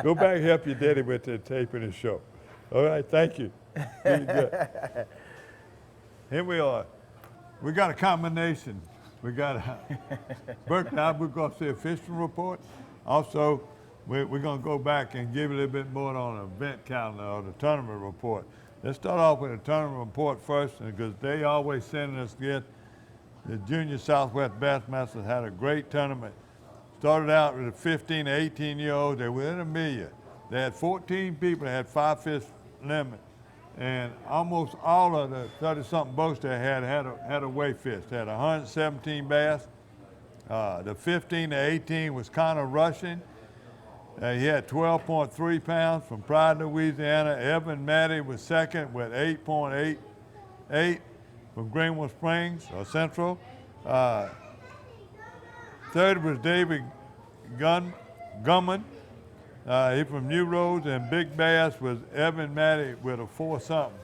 Go back and help your daddy with the taping the show. All right, thank you. Here we are. We got a combination. We got Burke and I, we're going to see a fishing report. Also, we're going to go back and give you a little bit more on the event calendar or the tournament report. Let's start off with the tournament report first, because they always send us good. The Junior Southwest Bassmasters had a great tournament. Started out with the 15 to 18-year-olds. They were in a million. They had 14 people that had 5 fish limit, and almost all of the 30-something boats they had a weigh fish. They had 117 bass. The 15 to 18 was Connor Rushing. He had 12.3 pounds from Pride, Louisiana. Evan Matty was second with 8.88 from Greenwood Springs, or Central. Third was David Gumman. He from New Roads, and big bass was Evan Matty with a 4-something.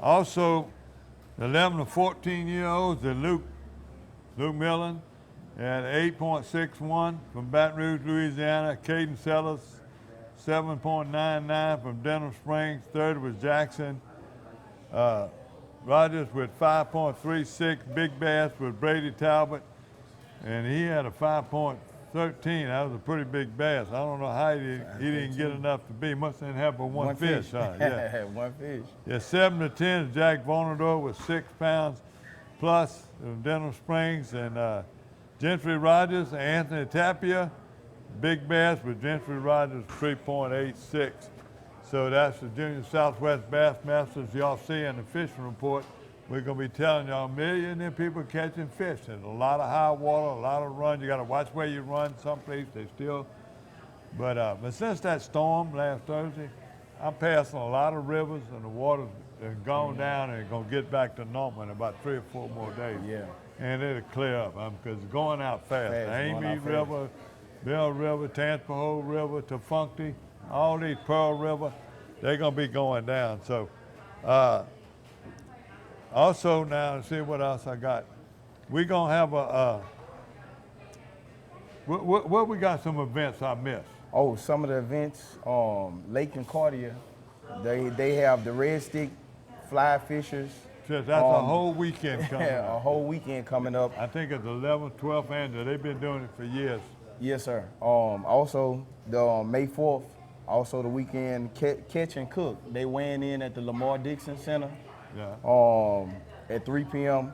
Also, the 11 to 14-year-olds, the Luke Millen, had 8.61 from Baton Rouge, Louisiana. Caden Sellers, 7.99 from Denham Springs. Third was Jackson Rogers with 5.36. Big bass with Brady Talbot, and he had a 5.13. That was a pretty big bass. I don't know how he didn't get enough to be. Must have had but one fish. Huh? Yeah. One fish. Yeah, 7 to 10 is Jack Vonador with 6 pounds plus from Denham Springs, and Gentry Rogers, Anthony Tapia, big bass with Gentry Rogers 3.86. So that's the Junior Southwest Bassmasters y'all see in the fishing report. We're going to be telling y'all a million of people catching fish. There's a lot of high water, a lot of runs. You got to watch where you run. Some places they still. But since that storm last Thursday, I'm passing a lot of rivers, and the water's gone down, and it's going to get back to normal in about 3 or 4 more days. Yeah. And it'll clear up, because it's going out fast. Amy River, Bell River, Tangipahoe River, Tefunkte, all these Pearl River, they're going to be going down. So also now, let's see what else I got. We're going to have what we got some events I missed. Oh, some of the events, Lake Concordia, they have the Red Stick Fly Fishers. That's a whole weekend coming up. A whole weekend coming up. I think it's 11th, 12th annual. They've been doing it for years. Yes, sir. Also, the May 4th, also the weekend Catch and Cook. They weighing in at the Lamar Dixon Center at 3 p.m.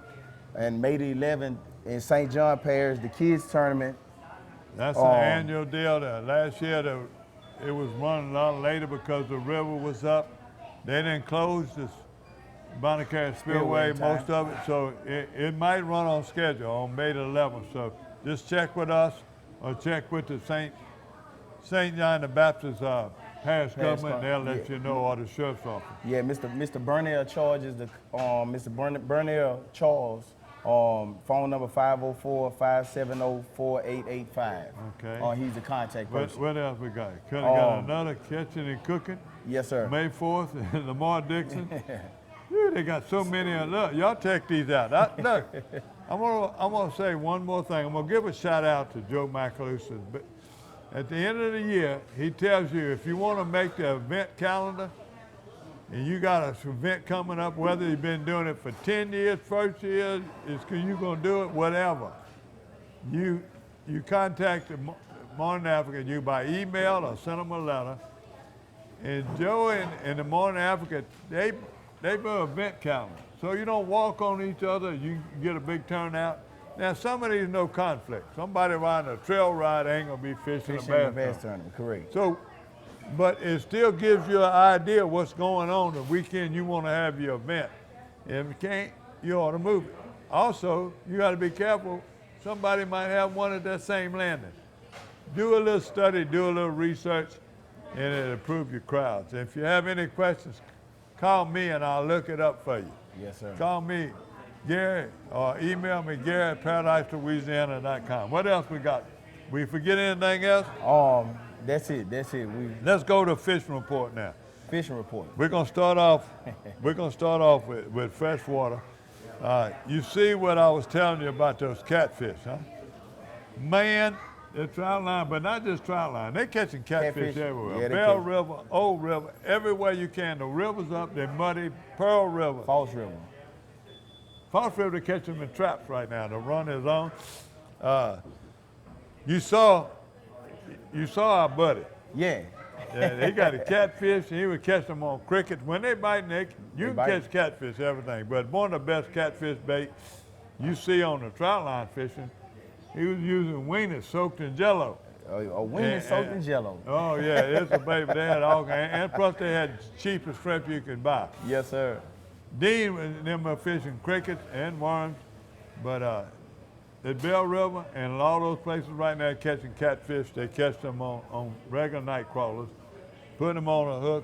And May the 11th in St. John Parish, the kids tournament. That's an annual deal. Last year, it was running a lot later because the river was up. They didn't close this Bonacare Spillway, most of it, so it might run on schedule on May the 11th. So just check with us or check with the St. John the Baptist parish government, and they'll let you know, or the sheriff's office. Yeah, Mr. Burnell charges Mr. Burnell Charles, phone number 504-570-4885. Okay. He's the contact person. What else we got? Could have got another Catching and Cooking. Yes, sir. May 4th, Lamar Dixon. Dude, they got so many. Look, y'all check these out. Look, I'm gonna say one more thing. I'm gonna give a shout out to Joe Macalusa. But at the end of the year, he tells you if you want to make the event calendar, and you got an event coming up, whether you've been doing it for 10 years, first year, it's because you're gonna do it, whatever. You contact the Morning African, you by email or send them a letter. And Joe and the Morning African, they do an event calendar. So you don't walk on each other, you get a big turnout. Now some of these no conflict. Somebody riding a trail ride ain't gonna be fishing a bass tournament. Correct. So, but it still gives you an idea of what's going on the weekend you wanna have your event. If you can't, you ought to move it. Also, you gotta be careful. Somebody might have one at that same landing. Do a little study, do a little research. and it'll improve your crowds. If you have any questions, call me and I'll look it up for you. Yes, sir. Call me, Gary, or email me, Gary@ParadiseLouisiana.com. What else we got? We forget anything else? That's it. Let's go to fishing report now. Fishing report. We're gonna start off. With freshwater. You see what I was telling you about those catfish, huh? Man, they're trout line, but not just trout line. They're catching catfish everywhere. Yeah, Bell River, Old River, everywhere you can. The river's up. They're muddy. Pearl River. False River. False River, they're catching them in traps right now. The run is on. You saw our buddy. Yeah. Yeah, they got a catfish, and he would catch them on crickets. When they bite, you can catch catfish, everything. But one of the best catfish bait you see on the trout line fishing, he was using wieners soaked in Jello. A wiener soaked in Jello. Oh yeah, it's a baby. They had all kinds, and plus they had cheapest shrimp you could buy. Yes, sir. Dean and them are fishing crickets and worms, but at Bell River and a lot of those places right now catching catfish, they catch them on regular night crawlers, putting them on a hook,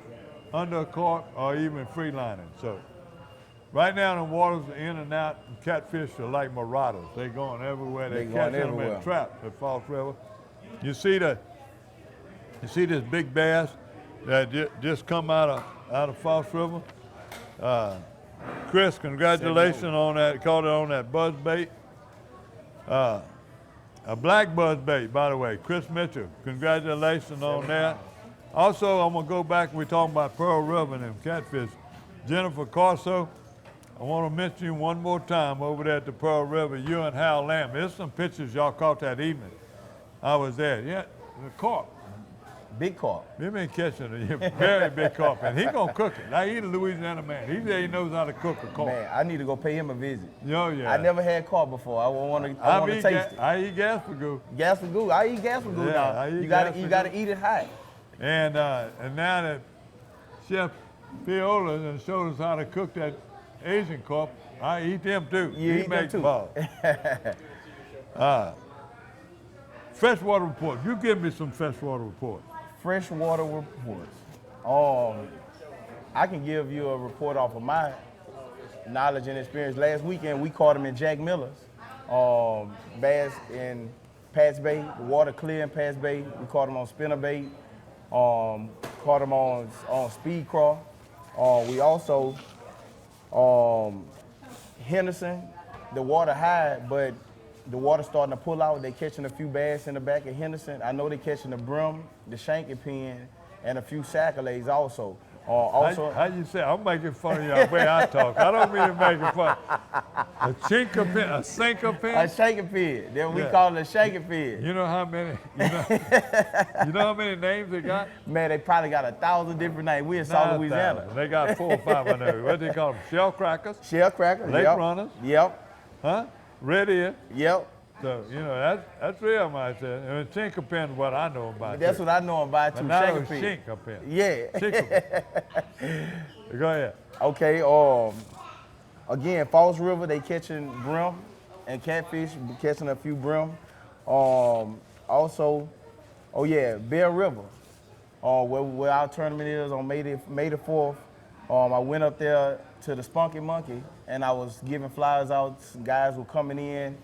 under a cork, or even free lining. So right now the waters are in and out, and catfish are like marauders. They're going everywhere. They catch them in traps at False River. You see this big bass that just come out of False River. Chris, congratulations on that. Caught it on that buzz bait. A black buzz bait, by the way. Chris Mitchell, congratulations on that. Also, I'm gonna go back, we're talking about Pearl River and them catfish. Jennifer Corso, I wanna mention you one more time over there at the Pearl River, you and Hal Lamb. There's some pictures y'all caught that evening. I was there, yeah, the carp. Big carp. They've been catching a very big carp, and he gonna cook it. Now, he's a Louisiana man. He said he knows how to cook a carp. Man, I need to go pay him a visit. Oh, yeah. I never had carp before. I want to taste it. I eat gaspagool. Gaspagool. I eat gaspagool now. You gotta eat it hot. And now that Chef Fiola has showed us how to cook that Asian carp, I eat them too. You eat them too. Freshwater report. You give me some freshwater report. Freshwater reports. I can give you a report off of my knowledge and experience. Last weekend we caught them in Jack Miller's bass in Pat's Bay. The water clear in Pat's Bay. We caught them on spinner bait. Caught them on speed craw. We also Henderson. The water high, but the water starting to pull out. They catching a few bass in the back of Henderson. I know they catching the brim, the shanky pin, and a few saccolades also. How you say? I'm making fun of your way I talk. I don't mean to make fun. A chinker pin, a sinker pin? A shanker pin. Then we call it a shanker pin. You know how many? You know how many names they got? Man, they probably got 1,000 different names. We in South Louisiana. They got 4 or 5 of those. What they call them? Shell crackers. Shell crackers. Lake runners. Yep. Huh? Red ear. Yep. So, that's real, I said. And shinker pin is what I know about. That's what I know about too. Shanker pin. Shinker pin. Yeah. Shinker pin. Go ahead. Okay. Again, Falls River, they catching brim and catfish, catching a few brim. Also, Bear River, where our tournament is on May the 4th. I went up there to the Spunky Monkey and I was giving flyers out. Some guys were coming in.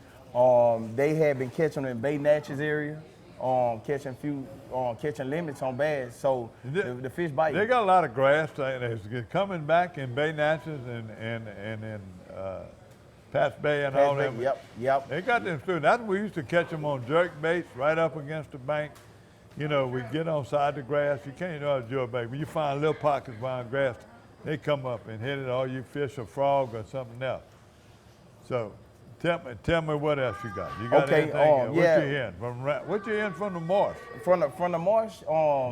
They had been catching in Bay Natchez area, catching limits on bass. So the fish bite. They got a lot of grass. They're coming back in Bay Natchez and in Pat's Bay and all that. Yep. They got them through. That's we used to catch them on jerk baits right up against the bank. We get on side the grass. You can't know how to jerk bait. When you find little pockets behind grass, they come up and hit it. Or you fish a frog or something else. So. Tell me what else you got. You got anything? What you hearing? What you hearing from the marsh? From the marsh.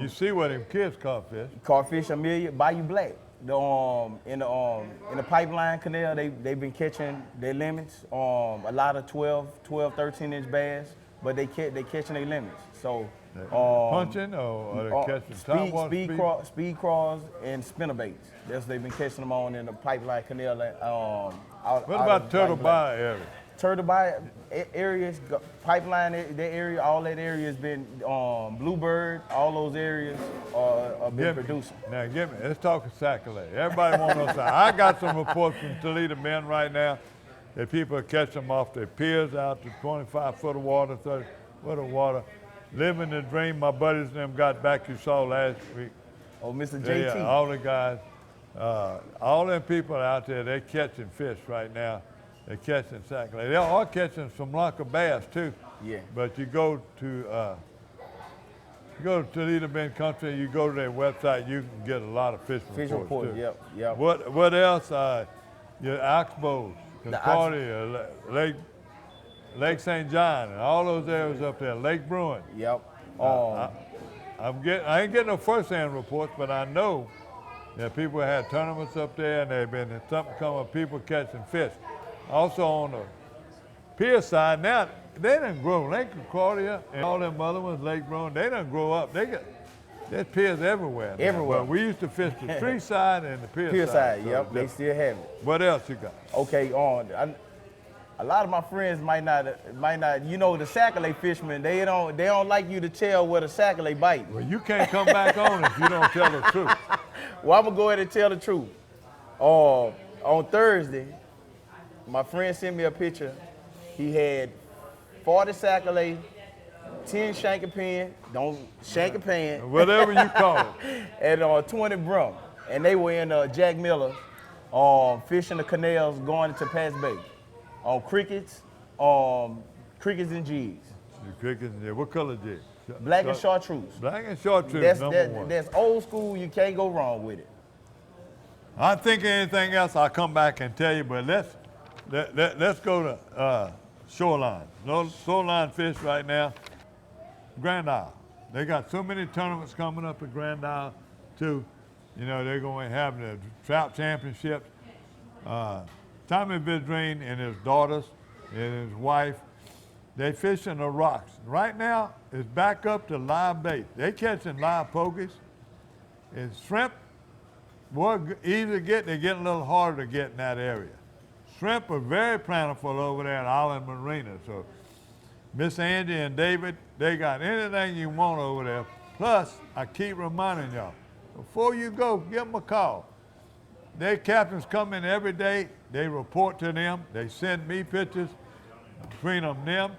You see what them kids caught fish? Caught fish Amelia, Bayou Black. In the pipeline canal, they've been catching their limits. A lot of 12, 13-inch bass, but they catching their limits. So punching or they catching speed craws and spinnerbaits. That's what they've been catching them on in the pipeline canal. What about Turtle Bayou area? Turtle Bay areas, Pipeline, that area, all that area has been Bluebird. All those areas are been producing. Now give me. Let's talk Sac-A-Lait. Everybody wants to know. I got some reports from Toledo men right now that people are catching them off their piers out to 25 foot of water, 30 foot of water, living the dream. My buddies and them got back. You saw last week. Oh, Mr. JT. Yeah, all the guys, all them people out there, they're catching fish right now. They're catching Sac-A-Lait. They are catching some Lanka bass too. Yeah. But you go to Toledo Bend Country, you go to their website, you can get a lot of fish reports too. Yep. What else? Your Oxbows, Concordia, Lake St. John, and all those areas up there, Lake Bruin. Yep. I ain't getting no first-hand reports, but I know that people had tournaments up there, and they've been something coming, people catching fish. Also on the pier side, now they done grow. Lake Concordia and all them other ones, Lake Bruin, they done grow up. There's piers everywhere. Everywhere. But we used to fish the tree side and the pier side. Pier side, So yep, they still have it. What else you got? Okay, a lot of my friends might not, the Sac-A-Lait fishermen, they don't like you to tell where the Sac-A-Lait bite. Well, you can't come back on if you don't tell the truth. Well, I'm gonna go ahead and tell the truth. On Thursday, my friend sent me a picture. He had 40 Sac-A-Lait, 10 shanker pan, shanker pan. Whatever you call it. And 20 brum. And they were in Jack Miller, fishing the canals going to Pass Bay. On crickets and jigs. The crickets, yeah. What color jig? Black and chartreuse. Black and chartreuse, number one. That's old school. You can't go wrong with it. I think anything else, I'll come back and tell you. But let's go to shoreline. No shoreline fish right now. Grand Isle. They got so many tournaments coming up at Grand Isle too. You know, they're going to have the trout championships. Tommy Vidrine and his daughters and his wife, they fishing the rocks. Right now, it's back up to live bait. They catching live pokies. And shrimp, more easy to get, they're getting a little harder to get in that area. Shrimp are very plentiful over there at Island Marina. So Miss Angie and David, they got anything you want over there. Plus, I keep reminding y'all, before you go, give them a call. Their captains come in every day. They report to them. They send me pictures between them.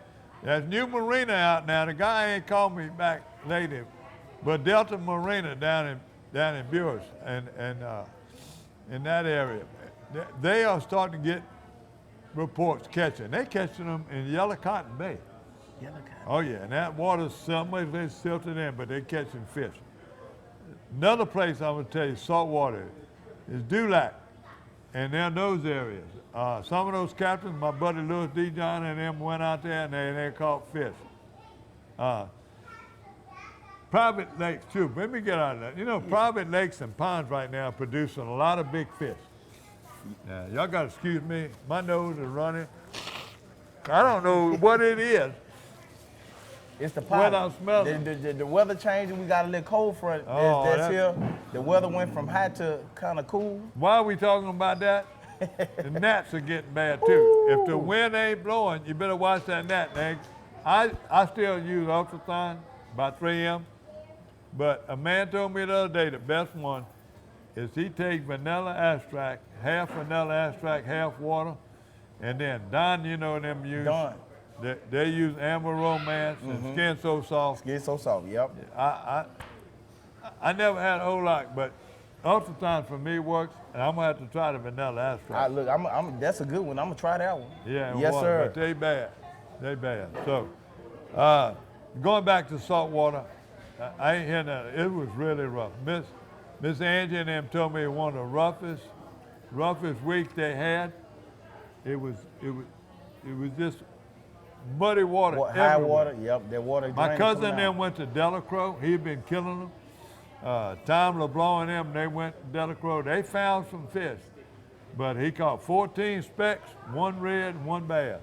There's new marina out now. The guy ain't called me back lately, but Delta Marina down in Buick and in that area, they are starting to get reports catching. They catching them in Yellow Cotton Bay. Yellow Cotton. Oh yeah, and that water's somewhere silted in, but they're catching fish. Another place I'm gonna tell you, saltwater, is Dulac, and they're in those areas. Some of those captains, my buddy Louis D. John and them went out there and they caught fish. Private lakes too, let me get out of that. You know, private lakes and ponds right now are producing a lot of big fish. Now, y'all gotta excuse me, my nose is running. I don't know what it is. It's the pollen. What I'm smelling. The weather changing, we got a little cold front that's here. The weather went from hot to kind of cool. Why are we talking about that? The gnats are getting bad too. If the wind ain't blowing, you better watch that gnat. I still use ultrathon, about 3M, but a man told me the other day the best one is he take vanilla extract, half vanilla extract, half water, and then Don, you know them use. Don. They use Amber Romance and Skin So Soft. Skin So Soft, yep. I never had a whole lot, but ultrasound for me works, and I'm gonna have to try the vanilla extract. Look, that's a good one. I'm gonna try that one. Yeah, yes, sir. But they bad. So, going back to saltwater, I ain't hearing that. It was really rough. Miss Angie and them told me one of the roughest weeks they had. It was just muddy water. High water, yep. That water. My cousin and them went to Delacroix. He'd been killing them. Tom LeBlanc and them, they went to Delacroix. They found some fish, but he caught 14 specks, 1 red, and 1 bass.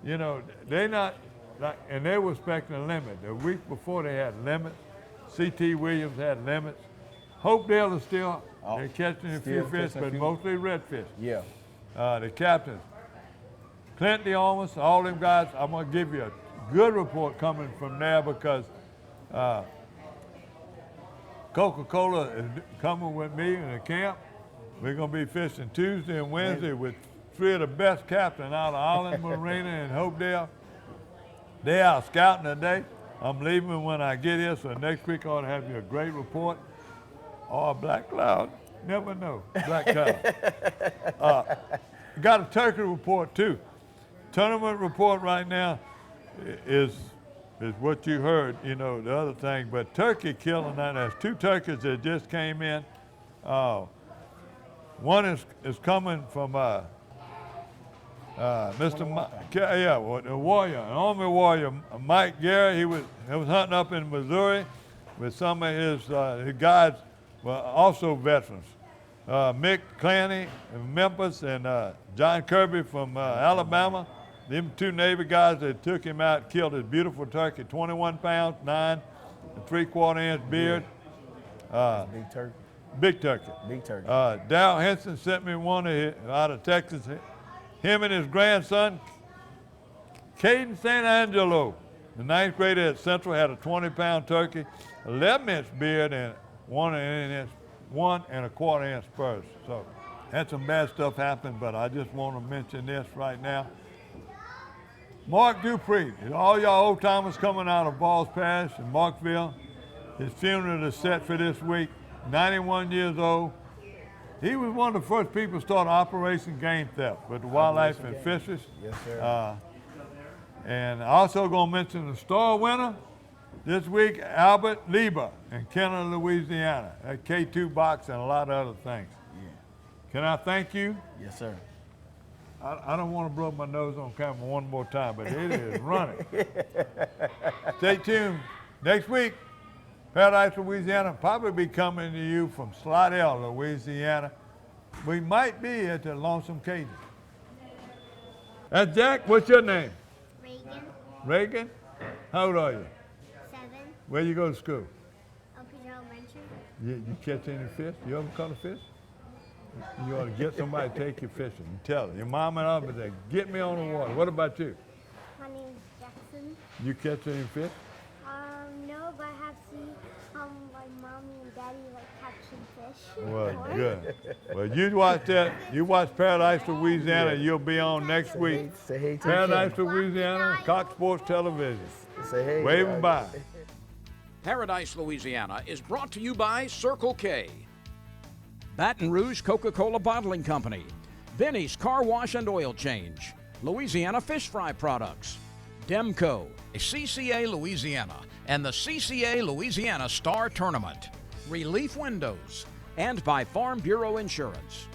You know, they not like, and they were expecting a limit. The week before they had limits. C.T. Williams had limits. Hopedale is still, they're catching a few fish, but mostly redfish. Yeah. The captains. Clint DeOmas, all them guys. I'm going to give you a good report coming from there because Coca-Cola is coming with me in the camp. We're going to be fishing Tuesday and Wednesday with 3 of the best captains out of Island Marina and Hopedale. They out scouting today. I'm leaving when I get here, so next week I ought to have you a great report. Or a black cloud. Never know. Black cloud. Got a turkey report too. Tournament report right now is what you heard, you know, the other thing. But turkey killing that. There's 2 turkeys that just came in. One is coming from the warrior, an Army warrior, Mike Garrett. He was hunting up in Missouri with some of his guides, well, also veterans. Mick Clanny in Memphis and John Kirby from Alabama. Them 2 Navy guys that took him out, killed his beautiful turkey, 21 pounds, 9 3/4 inch beard. Big turkey. Big turkey. Big turkey. Dow Henson sent me one out of Texas. Him and his grandson, Caden St. Angelo, the 9th grader at Central, had a 20-pound turkey, 11-inch beard, and 1 1/4 inch spurs. So had some bad stuff happen, but I just want to mention this right now. Mark Dupree, all y'all old timers coming out of Balls Parish and Markville, his funeral is set for this week, 91 years old. He was one of the first people to start Operation Game Theft with the Wildlife and Fisheries. Yes, sir. And also going to mention the star winner this week, Albert Lieber in Kenner, Louisiana. That K2 box and a lot of other things. Yeah. Can I thank you? Yes, sir. I don't want to blow my nose on camera one more time, but it is running. Stay tuned. Next week, Paradise, Louisiana, probably be coming to you from Slidell, Louisiana. We might be at the Lonesome Cajun. Jack, what's your name? Reagan. Reagan? How old are you? 7. Where you go to school? Oak Ridge Elementary. You catch any fish? You ever caught a fish? You ought to get somebody to take you fishing. You tell them. Your mom and I would say, get me on the water. What about you? My name's Jackson. You catch any fish? No, but I have seen my mommy and daddy catching fish. Well, before. good. Well, you watch that. You watch Paradise, Louisiana. You'll be on next week. Say hey to Paradise, Louisiana, Cox Sports Television. Say hey. Waving bye. Paradise, Louisiana is brought to you by Circle K. Baton Rouge Coca-Cola Bottling Company. Benny's Car Wash and Oil Change. Louisiana Fish Fry Products. Demco, CCA Louisiana, and the CCA Louisiana Star Tournament. Relief Windows, and by Farm Bureau Insurance.